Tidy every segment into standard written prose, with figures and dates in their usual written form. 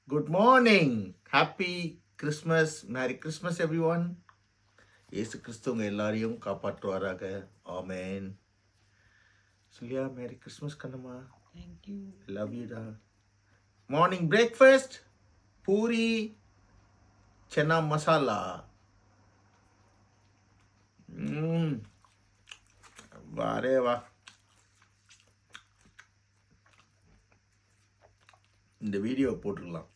Good morning. Happy Christmas. Merry Christmas, everyone. இயேசு கிறிஸ்து உங்க எல்லாரையும் காப்பாற்றுவாராக. ஆமென். சொல்லியா merry Christmas Kannamma. Thank you. Love you டா. Morning breakfast puri chana masala. வாரே வா. இந்த வீடியோ போட்டுடலாம்.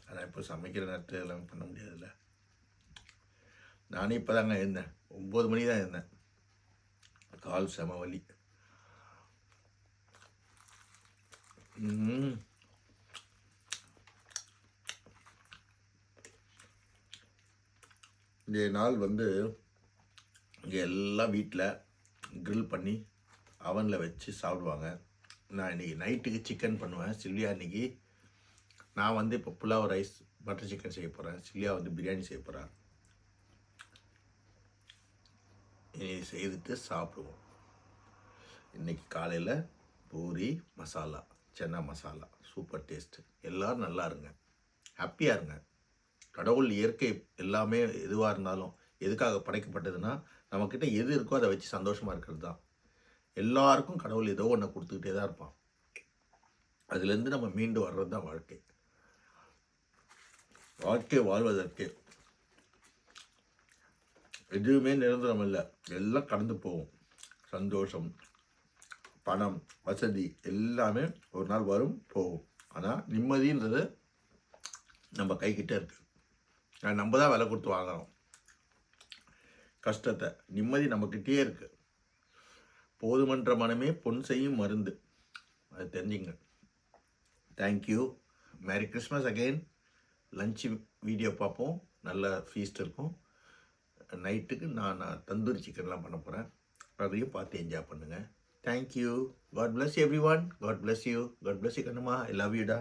ஆனால் இப்போ சமைக்கிற நேரத்தில் எல்லாம் பண்ண முடியாதுல்ல. நானே இப்போ தாங்க இருந்தேன், 9 மணி தான் இருந்தேன். கால் செம வலி. இந்த நாள் வந்து இங்கே எல்லாம் வீட்டில் க்ரில் பண்ணி அவனில் வச்சு சாப்பிடுவாங்க. நான் இன்றைக்கி நைட்டுக்கு சிக்கன் பண்ணுவேன். சில்வியா இன்றைக்கி, நான் வந்து இப்போ புலாவ் ரைஸ் பட்டர் சிக்கன் செய்ய போகிறேன். சில்வியா வந்து பிரியாணி செய்ய போகிறேன். செய்துட்டு சாப்பிடுவோம். இன்றைக்கி காலையில் பூரி மசாலா சன்னா மசாலா சூப்பர் டேஸ்ட்டு. எல்லோரும் நல்லா இருங்க, ஹாப்பியாக இருங்க. கடவுள் இயற்கை எல்லாமே எதுவாக இருந்தாலும் எதுக்காக படைக்கப்பட்டதுன்னா நம்மக்கிட்ட எது இருக்கோ அதை வச்சு சந்தோஷமாக இருக்கிறது தான். எல்லாருக்கும் கடவுள் ஏதோ ஒன்று கொடுத்துக்கிட்டே தான் இருப்பான். அதுலேருந்து நம்ம மீண்டு வர்றது தான் வாழ்க்கை. வாழ்க்கை வாழ்வதற்கு எதுவுமே நிரந்தரம் இல்லை, எல்லாம் கடந்து போகும். சந்தோஷம், பணம், வசதி எல்லாமே ஒரு நாள் வரும் போகும். ஆனால் நிம்மதின்றது நம்ம கைக்கிட்ட இருக்கு. நம்ம தான் விலை கொடுத்து வாங்குறோம் கஷ்டத்தை. நிம்மதி நம்மக்கிட்டே இருக்கு. போதுமன்ற மனமே பொன் செய்யும் மருந்து. அது தெரிஞ்சுங்க. Thank you. Merry Christmas again. Lunch video பார்ப்போம். நல்ல ஃபீஸ்ட் இருக்கும். நைட்டுக்கு நான் தந்தூரி சிக்கன்லாம் பண்ண போகிறேன். அதையும் பார்த்து என்ஜாய் பண்ணுங்கள். Thank you. God bless everyone. God bless you. God bless you Kannamma. I love யூடா.